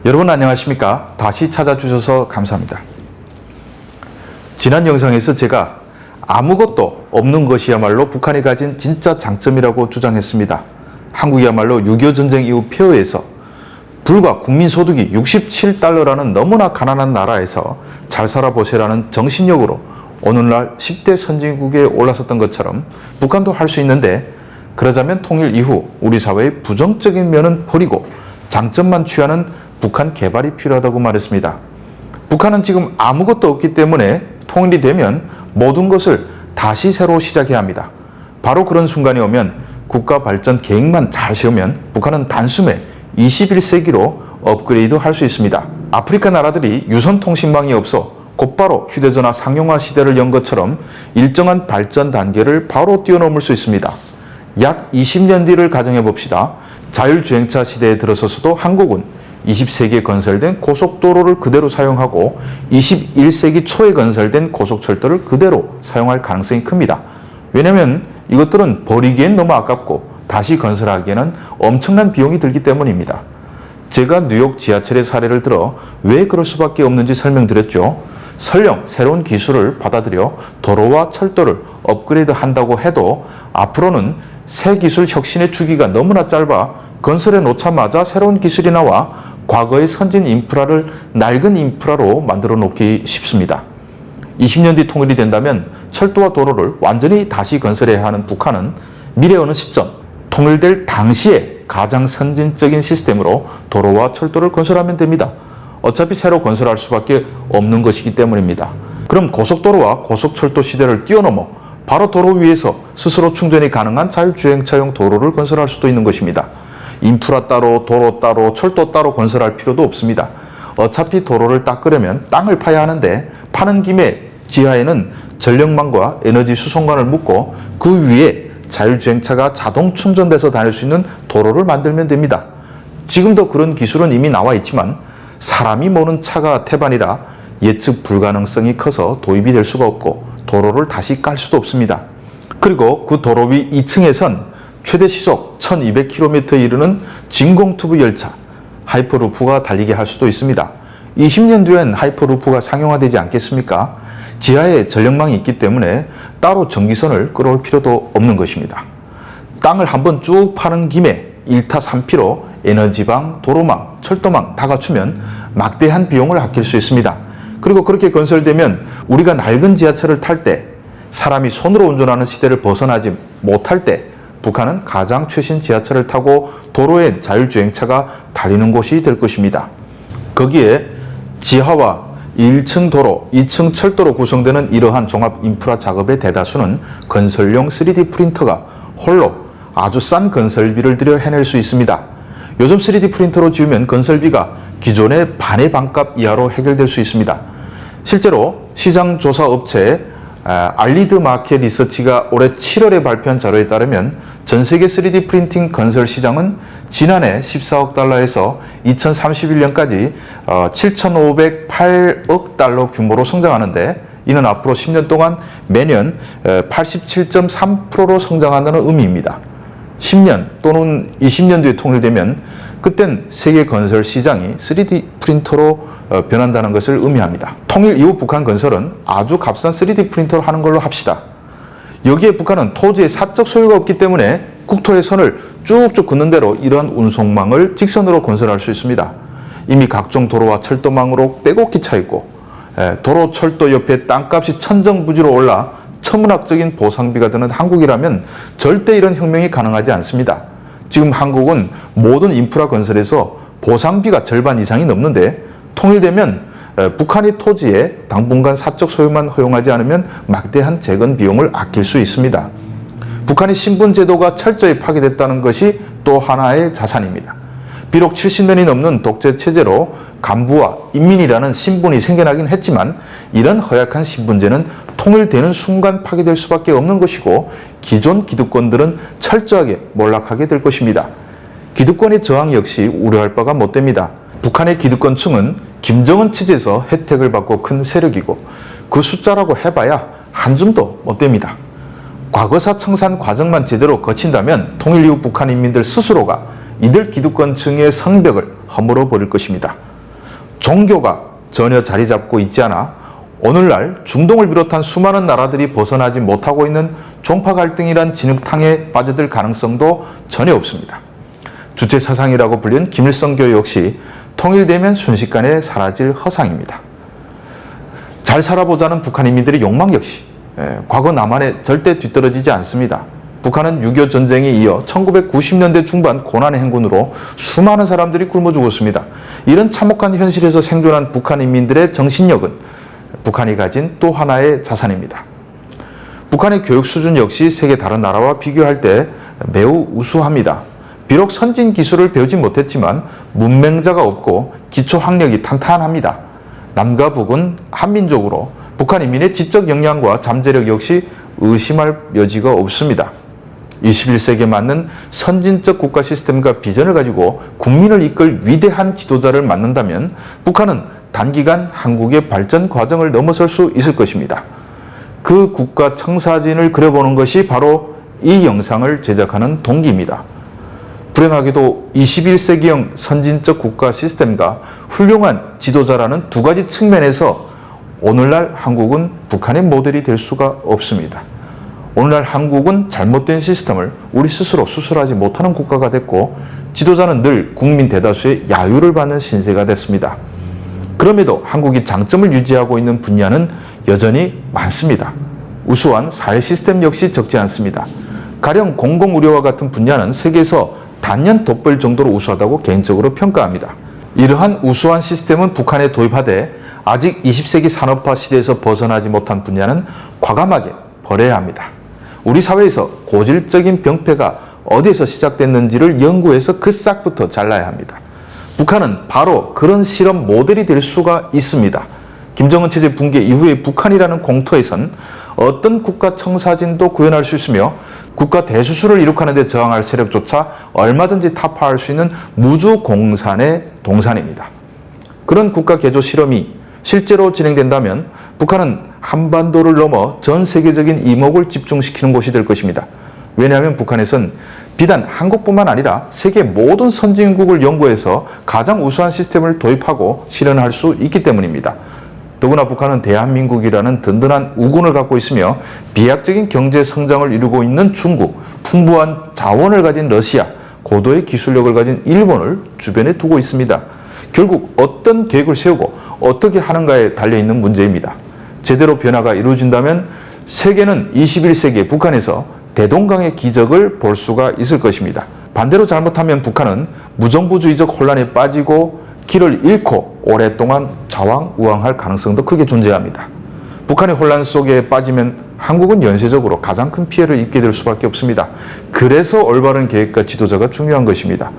여러분 안녕하십니까? 다시 찾아주셔서 감사합니다. 지난 영상에서 제가 아무것도 없는 것이야말로 북한이 가진 진짜 장점이라고 주장했습니다. 한국이야말로 6.25 전쟁 이후 폐허에서 불과 국민소득이 67달러라는 너무나 가난한 나라에서 잘 살아보세라는 정신력으로 오늘날 10대 선진국에 올라섰던 것처럼 북한도 할 수 있는데, 그러자면 통일 이후 우리 사회의 부정적인 면은 버리고 장점만 취하는 북한 개발이 필요하다고 말했습니다. 북한은 지금 아무것도 없기 때문에 통일이 되면 모든 것을 다시 새로 시작해야 합니다. 바로 그런 순간이 오면 국가 발전 계획만 잘 세우면 북한은 단숨에 21세기로 업그레이드 할 수 있습니다. 아프리카 나라들이 유선 통신망이 없어 곧바로 휴대전화 상용화 시대를 연 것처럼 일정한 발전 단계를 바로 뛰어넘을 수 있습니다. 약 20년 뒤를 가정해 봅시다. 자율주행차 시대에 들어서서도 한국은 20세기에 건설된 고속도로를 그대로 사용하고 21세기 초에 건설된 고속철도를 그대로 사용할 가능성이 큽니다. 왜냐하면 이것들은 버리기엔 너무 아깝고 다시 건설하기에는 엄청난 비용이 들기 때문입니다. 제가 뉴욕 지하철의 사례를 들어 왜 그럴 수밖에 없는지 설명드렸죠. 설령 새로운 기술을 받아들여 도로와 철도를 업그레이드 한다고 해도 앞으로는 새 기술 혁신의 주기가 너무나 짧아 건설해 놓자마자 새로운 기술이 나와 과거의 선진 인프라를 낡은 인프라로 만들어 놓기 쉽습니다. 20년 뒤 통일이 된다면 철도와 도로를 완전히 다시 건설해야 하는 북한은 미래 어느 시점 통일될 당시에 가장 선진적인 시스템으로 도로와 철도를 건설하면 됩니다. 어차피 새로 건설할 수밖에 없는 것이기 때문입니다. 그럼 고속도로와 고속철도 시대를 뛰어넘어 바로 도로 위에서 스스로 충전이 가능한 자율주행차용 도로를 건설할 수도 있는 것입니다. 인프라 따로, 도로 따로, 철도 따로 건설할 필요도 없습니다. 어차피 도로를 닦으려면 땅을 파야 하는데 파는 김에 지하에는 전력망과 에너지 수송관을 묻고 그 위에 자율주행차가 자동 충전돼서 다닐 수 있는 도로를 만들면 됩니다. 지금도 그런 기술은 이미 나와 있지만 사람이 모는 차가 태반이라 예측 불가능성이 커서 도입이 될 수가 없고 도로를 다시 깔 수도 없습니다. 그리고 그 도로 위 2층에선 최대 시속 1200km에 이르는 진공튜브 열차 하이퍼루프가 달리게 할 수도 있습니다. 20년 뒤엔 하이퍼루프가 상용화되지 않겠습니까? 지하에 전력망이 있기 때문에 따로 전기선을 끌어올 필요도 없는 것입니다. 땅을 한번 쭉 파는 김에 1타 3피로 에너지망, 도로망, 철도망 다 갖추면 막대한 비용을 아낄 수 있습니다. 그리고 그렇게 건설되면 우리가 낡은 지하철을 탈 때 사람이 손으로 운전하는 시대를 벗어나지 못할 때 북한은 가장 최신 지하철을 타고 도로에 자율주행차가 달리는 곳이 될 것입니다. 거기에 지하와 1층 도로, 2층 철도로 구성되는 이러한 종합 인프라 작업의 대다수는 건설용 3D 프린터가 홀로 아주 싼 건설비를 들여 해낼 수 있습니다. 요즘 3D 프린터로 지으면 건설비가 기존의 반의 반값 이하로 해결될 수 있습니다. 실제로 시장 조사 업체 알리드 마켓 리서치가 올해 7월에 발표한 자료에 따르면 전 세계 3D 프린팅 건설 시장은 지난해 14억 달러에서 2031년까지 7,508억 달러 규모로 성장하는데, 이는 앞으로 10년 동안 매년 87.3%로 성장한다는 의미입니다. 10년 또는 20년 뒤에 통일되면 그땐 세계 건설 시장이 3D 프린터로 변한다는 것을 의미합니다. 통일 이후 북한 건설은 아주 값싼 3D 프린터를 하는 걸로 합시다. 여기에 북한은 토지의 사적 소유가 없기 때문에 국토의 선을 쭉쭉 긋는 대로 이러한 운송망을 직선으로 건설할 수 있습니다. 이미 각종 도로와 철도망으로 빼곡히 차 있고 도로, 철도 옆에 땅값이 천정부지로 올라 천문학적인 보상비가 드는 한국이라면 절대 이런 혁명이 가능하지 않습니다. 지금 한국은 모든 인프라 건설에서 보상비가 절반 이상이 넘는데 통일되면 북한이 토지에 당분간 사적 소유만 허용하지 않으면 막대한 재건 비용을 아낄 수 있습니다. 북한의 신분 제도가 철저히 파괴됐다는 것이 또 하나의 자산입니다. 비록 70년이 넘는 독재 체제로 간부와 인민이라는 신분이 생겨나긴 했지만 이런 허약한 신분제는 통일되는 순간 파괴될 수밖에 없는 것이고 기존 기득권들은 철저하게 몰락하게 될 것입니다. 기득권의 저항 역시 우려할 바가 못됩니다. 북한의 기득권층은 김정은 체제에서 혜택을 받고 큰 세력이고 그 숫자라고 해봐야 한 줌도 못됩니다. 과거사 청산 과정만 제대로 거친다면 통일 이후 북한 인민들 스스로가 이들 기득권층의 성벽을 허물어 버릴 것입니다. 종교가 전혀 자리 잡고 있지 않아 오늘날 중동을 비롯한 수많은 나라들이 벗어나지 못하고 있는 종파 갈등이란 진흙탕에 빠져들 가능성도 전혀 없습니다. 주체 사상이라고 불리는 김일성교 역시 통일되면 순식간에 사라질 허상입니다. 잘 살아보자는 북한 인민들의 욕망 역시 과거 남한에 절대 뒤떨어지지 않습니다. 북한은 6.25 전쟁에 이어 1990년대 중반 고난의 행군으로 수많은 사람들이 굶어 죽었습니다. 이런 참혹한 현실에서 생존한 북한 인민들의 정신력은 북한이 가진 또 하나의 자산입니다. 북한의 교육 수준 역시 세계 다른 나라와 비교할 때 매우 우수합니다. 비록 선진 기술을 배우지 못했지만 문맹자가 없고 기초 학력이 탄탄합니다. 남과 북은 한민족으로 북한 인민의 지적 역량과 잠재력 역시 의심할 여지가 없습니다. 21세기에 맞는 선진적 국가 시스템과 비전을 가지고 국민을 이끌 위대한 지도자를 만난다면 북한은 단기간 한국의 발전 과정을 넘어설 수 있을 것입니다. 그 국가 청사진을 그려보는 것이 바로 이 영상을 제작하는 동기입니다. 불행하게도 21세기형 선진적 국가 시스템과 훌륭한 지도자라는 두 가지 측면에서 오늘날 한국은 북한의 모델이 될 수가 없습니다. 오늘날 한국은 잘못된 시스템을 우리 스스로 수술하지 못하는 국가가 됐고 지도자는 늘 국민 대다수의 야유를 받는 신세가 됐습니다. 그럼에도 한국이 장점을 유지하고 있는 분야는 여전히 많습니다. 우수한 사회 시스템 역시 적지 않습니다. 가령 공공의료와 같은 분야는 세계에서 단연 돋보일 정도로 우수하다고 개인적으로 평가합니다. 이러한 우수한 시스템은 북한에 도입하되 아직 20세기 산업화 시대에서 벗어나지 못한 분야는 과감하게 버려야 합니다. 우리 사회에서 고질적인 병폐가 어디에서 시작됐는지를 연구해서 그 싹부터 잘라야 합니다. 북한은 바로 그런 실험 모델이 될 수가 있습니다. 김정은 체제 붕괴 이후에 북한이라는 공터에선 어떤 국가 청사진도 구현할 수 있으며 국가 대수술을 이룩하는 데 저항할 세력조차 얼마든지 타파할 수 있는 무주공산의 동산입니다. 그런 국가 개조 실험이 실제로 진행된다면 북한은 한반도를 넘어 전 세계적인 이목을 집중시키는 곳이 될 것입니다. 왜냐하면 북한에선 비단 한국뿐만 아니라 세계 모든 선진국을 연구해서 가장 우수한 시스템을 도입하고 실현할 수 있기 때문입니다. 더구나 북한은 대한민국이라는 든든한 우군을 갖고 있으며 비약적인 경제 성장을 이루고 있는 중국, 풍부한 자원을 가진 러시아, 고도의 기술력을 가진 일본을 주변에 두고 있습니다. 결국 어떤 계획을 세우고 어떻게 하는가에 달려있는 문제입니다. 제대로 변화가 이루어진다면 세계는 21세기에 북한에서 대동강의 기적을 볼 수가 있을 것입니다. 반대로 잘못하면 북한은 무정부주의적 혼란에 빠지고 길을 잃고 오랫동안 좌왕우왕할 가능성도 크게 존재합니다. 북한의 혼란 속에 빠지면 한국은 연쇄적으로 가장 큰 피해를 입게 될 수밖에 없습니다. 그래서 올바른 계획과 지도자가 중요한 것입니다.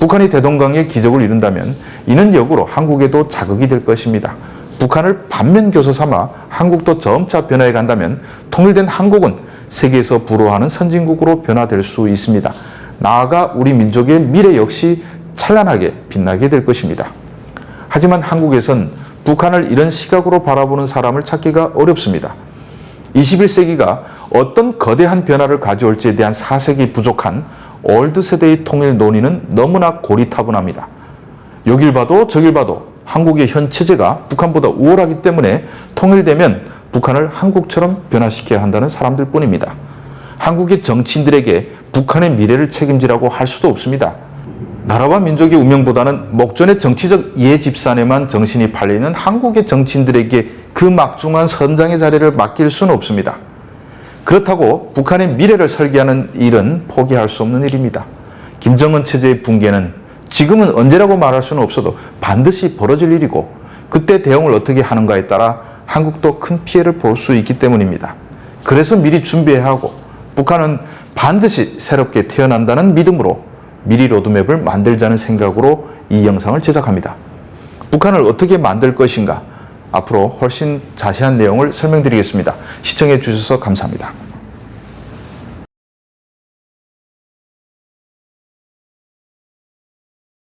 북한이 대동강의 기적을 이룬다면 이는 역으로 한국에도 자극이 될 것입니다. 북한을 반면교사 삼아 한국도 점차 변화해 간다면 통일된 한국은 세계에서 부러워하는 선진국으로 변화될 수 있습니다. 나아가 우리 민족의 미래 역시 찬란하게 빛나게 될 것입니다. 하지만 한국에선 북한을 이런 시각으로 바라보는 사람을 찾기가 어렵습니다. 21세기가 어떤 거대한 변화를 가져올지에 대한 사색이 부족한 올드 세대의 통일 논의는 너무나 고리타분합니다. 여길 봐도 저길 봐도 한국의 현 체제가 북한보다 우월하기 때문에 통일되면 북한을 한국처럼 변화시켜야 한다는 사람들 뿐입니다. 한국의 정치인들에게 북한의 미래를 책임지라고 할 수도 없습니다. 나라와 민족의 운명보다는 목전의 정치적 이해 집산에만 정신이 팔려있는 한국의 정치인들에게 그 막중한 선장의 자리를 맡길 수는 없습니다. 그렇다고 북한의 미래를 설계하는 일은 포기할 수 없는 일입니다. 김정은 체제의 붕괴는 지금은 언제라고 말할 수는 없어도 반드시 벌어질 일이고 그때 대응을 어떻게 하는가에 따라 한국도 큰 피해를 볼 수 있기 때문입니다. 그래서 미리 준비해야 하고 북한은 반드시 새롭게 태어난다는 믿음으로 미리 로드맵을 만들자는 생각으로 이 영상을 제작합니다. 북한을 어떻게 만들 것인가 앞으로 훨씬 자세한 내용을 설명드리겠습니다. 시청해 주셔서 감사합니다.